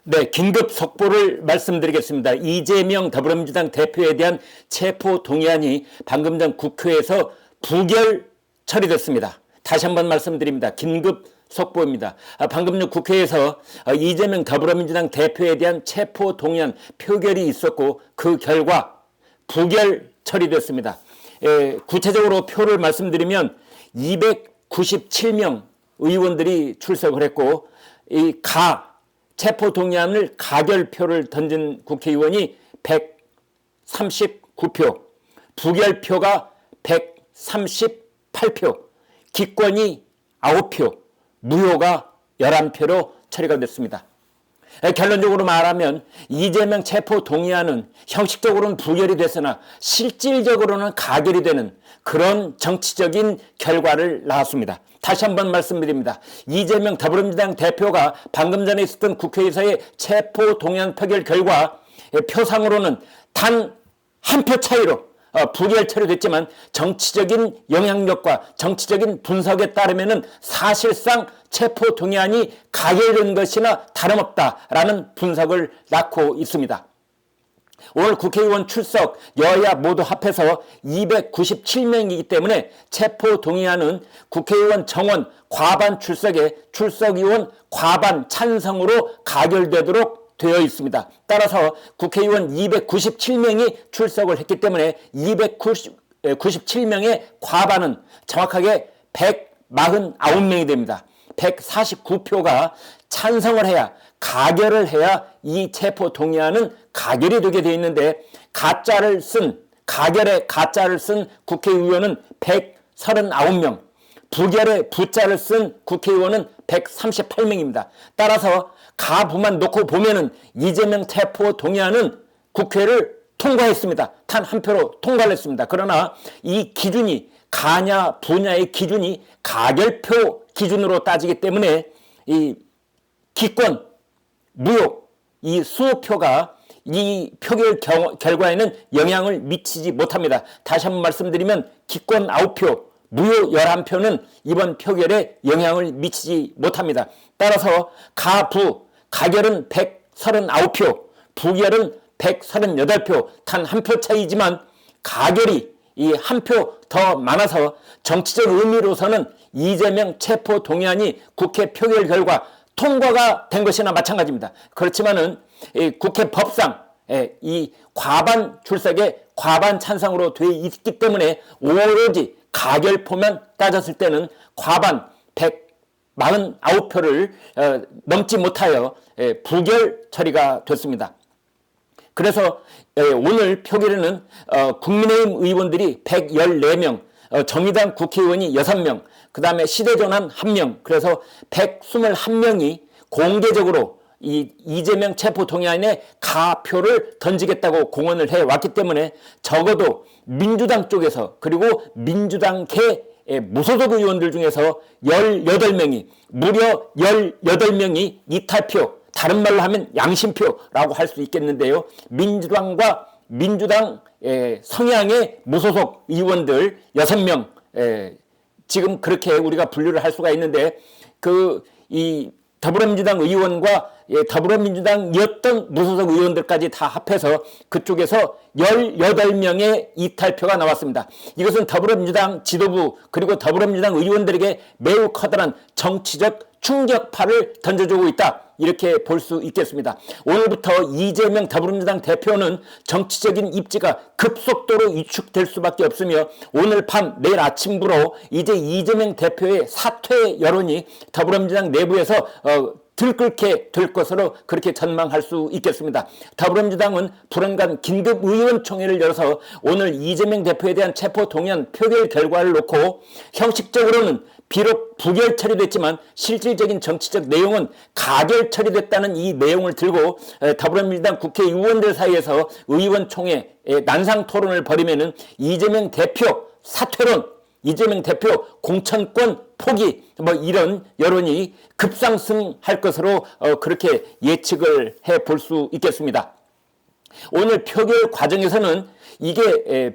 네, 긴급 속보를 말씀드리겠습니다. 이재명 더불어민주당 대표에 대한 체포 동의안이 방금 전 국회에서 부결 처리됐습니다. 다시 한번 말씀드립니다. 긴급 속보입니다. 방금 전 국회에서 이재명 더불어민주당 대표에 대한 체포 동의안 표결이 있었고 그 결과 부결 처리됐습니다. 구체적으로 표를 말씀드리면 297명 의원들이 출석을 했고 체포 동의안을 가결표를 던진 국회의원이 139표, 부결표가 138표, 기권이 9표, 무효가 11표로 처리가 됐습니다. 결론적으로 말하면 이재명 체포 동의안은 형식적으로는 부결이 됐으나 실질적으로는 가결이 되는 그런 정치적인 결과를 낳았습니다. 다시 한번 말씀드립니다. 이재명 더불어민주당 대표가 방금 전에 있었던 국회에서의 체포 동의안 표결 결과 표상으로는 단 한 표 차이로 부결 처리됐지만 정치적인 영향력과 정치적인 분석에 따르면 사실상 체포 동의안이 가결된 것이나 다름없다라는 분석을 낳고 있습니다. 오늘 국회의원 출석 여야 모두 합해서 297명이기 때문에 체포 동의안은 국회의원 정원 과반 출석에 출석의원 과반 찬성으로 가결되도록 되어 있습니다. 따라서 국회의원 297명이 출석을 했기 때문에 297명의 과반은 정확하게 149명이 됩니다. 149표가 찬성을 해야 가결을 해야 이 체포 동의안은 가결이 되게 되어 있는데 가결의 가짜를 쓴 국회의원은 139명, 부결의 부자를 쓴 국회의원은 138명입니다. 따라서 가부만 놓고 보면은 이재명 체포 동의안은 국회를 통과했습니다. 단 한 표로 통과를 했습니다. 그러나 이 기준이 가냐 부냐의 기준이 가결표 기준으로 따지기 때문에 이 기권, 무효, 이 수표가 이 표결 결과에는 영향을 미치지 못합니다. 다시 한번 말씀드리면 기권 9표, 무효 11표는 이번 표결에 영향을 미치지 못합니다. 따라서 가결은 139표, 부결은 138표, 단 한 표 차이지만 가결이 이 한 표 더 많아서 정치적 의미로서는 이재명 체포 동의안이 국회 표결 결과 통과가 된 것이나 마찬가지입니다. 그렇지만은 국회 법상 이 과반 출석에 과반 찬성으로 되어 있기 때문에 오로지 가결표만 따졌을 때는 과반 149표를 넘지 못하여 부결 처리가 됐습니다. 그래서 오늘 표결에는 국민의힘 의원들이 114명, 정의당 국회의원이 6명, 그 다음에 시대전환 1명, 그래서 121명이 공개적으로 이재명 체포 동의안에 가표를 던지겠다고 공언을 해왔기 때문에 적어도 민주당 쪽에서 그리고 민주당계 무소속 의원들 중에서 18명이 무려 18명이 이탈표, 다른 말로 하면 양심표라고 할 수 있겠는데요. 민주당과 민주당 성향의 무소속 의원들 6명 지금 그렇게 우리가 분류를 할 수가 있는데 이 더불어민주당 의원과 더불어민주당이었던 무소속 의원들까지 다 합해서 그쪽에서 18명의 이탈표가 나왔습니다. 이것은 더불어민주당 지도부 그리고 더불어민주당 의원들에게 매우 커다란 정치적 충격파를 던져주고 있다. 이렇게 볼 수 있겠습니다. 오늘부터 이재명 더불어민주당 대표는 정치적인 입지가 급속도로 위축될 수밖에 없으며 오늘 밤 내일 아침부로 이제 이재명 대표의 사퇴 여론이 더불어민주당 내부에서 들끓게 될 것으로 그렇게 전망할 수 있겠습니다. 더불어민주당은 불안간 긴급 의원총회를 열어서 오늘 이재명 대표에 대한 체포 동의안 표결 결과를 놓고 형식적으로는 비록 부결 처리됐지만 실질적인 정치적 내용은 가결 처리됐다는 이 내용을 들고 더불어민주당 국회의원들 사이에서 의원총회 난상 토론을 벌이면은 이재명 대표 사퇴론, 이재명 대표 공천권 포기 이런 여론이 급상승할 것으로 그렇게 예측을 해 볼 수 있겠습니다. 오늘 표결 과정에서는 이게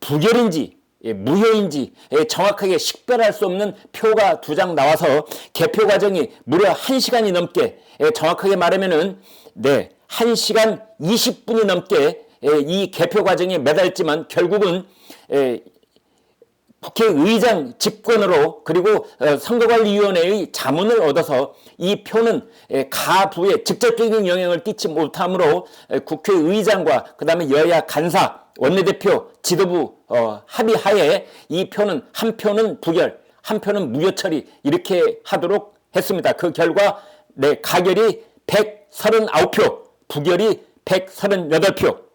부결인지 무효인지 정확하게 식별할 수 없는 표가 2장 나와서 개표 과정이 무려 1시간이 넘게, 정확하게 말하면은 1시간 20분이 넘게 이 개표 과정에 매달렸지만 결국은 국회의장 집권으로 그리고 선거관리위원회의 자문을 얻어서 이 표는 가부에 직접적인 영향을 끼치 못하므로 국회의장과 그 다음에 여야 간사, 원내대표, 지도부 합의하에 이 표는 한 표는 부결, 한 표는 무효 처리 이렇게 하도록 했습니다. 그 결과 가결이 139표, 부결이 138표.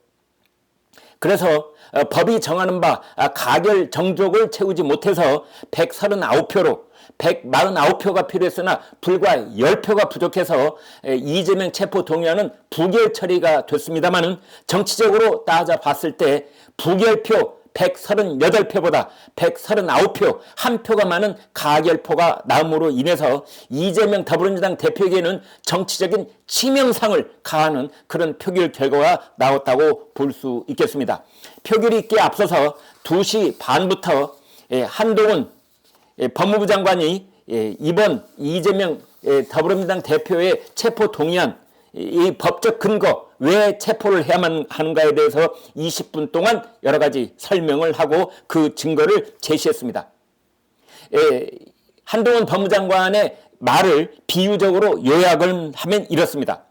그래서 법이 정하는 바 가결 정족을 채우지 못해서 139표로 149표가 필요했으나 불과 10표가 부족해서 이재명 체포 동의안은 부결 처리가 됐습니다만은 정치적으로 따져봤을 때 부결표 138표보다 139표, 한 표가 많은 가결표가 나옴으로 인해서 이재명 더불어민주당 대표에게는 정치적인 치명상을 가하는 그런 표결 결과가 나왔다고 볼 수 있겠습니다. 표결이 있기에 앞서서 2시 반부터 한동훈 법무부 장관이 이번 이재명 더불어민주당 대표의 체포 동의안 이 법적 근거, 왜 체포를 해야만 하는가에 대해서 20분 동안 여러 가지 설명을 하고 그 증거를 제시했습니다. 한동훈 법무장관의 말을 비유적으로 요약을 하면 이렇습니다.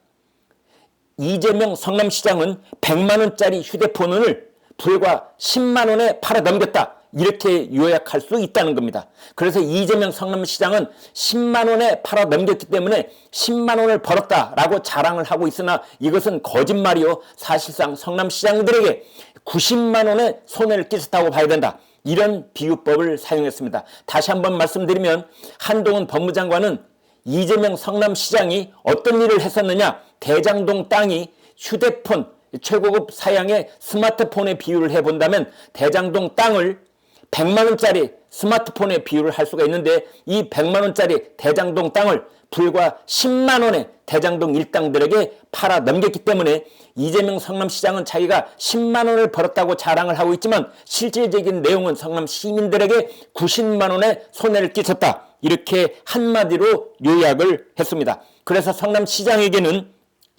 이재명 성남시장은 100만 원짜리 휴대폰을 불과 10만 원에 팔아 넘겼다. 이렇게 요약할 수 있다는 겁니다. 그래서 이재명 성남시장은 10만 원에 팔아 넘겼기 때문에 10만 원을 벌었다라고 자랑을 하고 있으나 이것은 거짓말이요. 사실상 성남시장들에게 90만 원의 손해를 끼쳤다고 봐야 된다. 이런 비유법을 사용했습니다. 다시 한번 말씀드리면 한동훈 법무장관은 이재명 성남시장이 어떤 일을 했었느냐. 대장동 땅이 휴대폰 최고급 사양의 스마트폰에 비유를 해본다면 대장동 땅을 100만 원짜리 스마트폰에 비유를 할 수가 있는데 이 100만 원짜리 대장동 땅을 불과 10만 원에 대장동 일당들에게 팔아 넘겼기 때문에 이재명 성남시장은 자기가 10만 원을 벌었다고 자랑을 하고 있지만 실질적인 내용은 성남 시민들에게 90만 원의 손해를 끼쳤다. 이렇게 한마디로 요약을 했습니다. 그래서 성남시장에게는,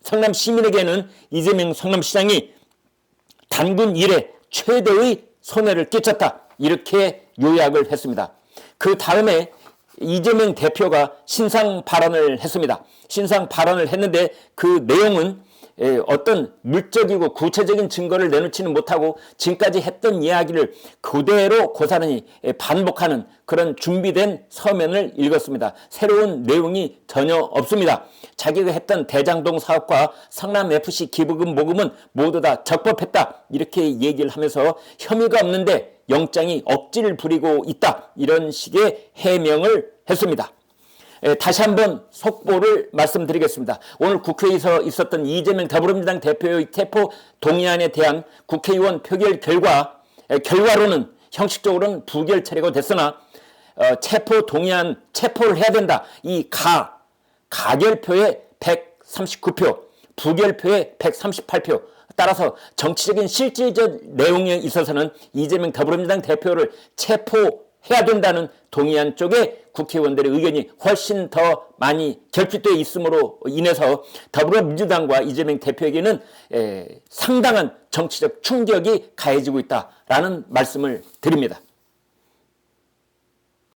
성남 시민에게는 이재명 성남시장이 단군 이래 최대의 손해를 끼쳤다. 이렇게 요약을 했습니다. 그 다음에 이재명 대표가 신상 발언을 했습니다. 신상 발언을 했는데 그 내용은 어떤 물적이고 구체적인 증거를 내놓지는 못하고 지금까지 했던 이야기를 그대로 고스란히 반복하는 그런 준비된 서면을 읽었습니다. 새로운 내용이 전혀 없습니다. 자기가 했던 대장동 사업과 성남FC 기부금 모금은 모두 다 적법했다. 이렇게 얘기를 하면서 혐의가 없는데 영장이 억지를 부리고 있다. 이런 식의 해명을 했습니다. 다시 한번 속보를 말씀드리겠습니다. 오늘 국회에서 있었던 이재명 더불어민주당 대표의 체포 동의안에 대한 국회의원 표결 결과로는 형식적으로는 부결 처리가 됐으나 체포 동의안 체포를 해야 된다. 이 가결표에 139표, 부결표에 138표. 따라서 정치적인 실질적 내용에 있어서는 이재명 더불어민주당 대표를 체포해야 된다는 동의안 쪽에 국회의원들의 의견이 훨씬 더 많이 결핍되어 있음으로 인해서 더불어민주당과 이재명 대표에게는 상당한 정치적 충격이 가해지고 있다라는 말씀을 드립니다.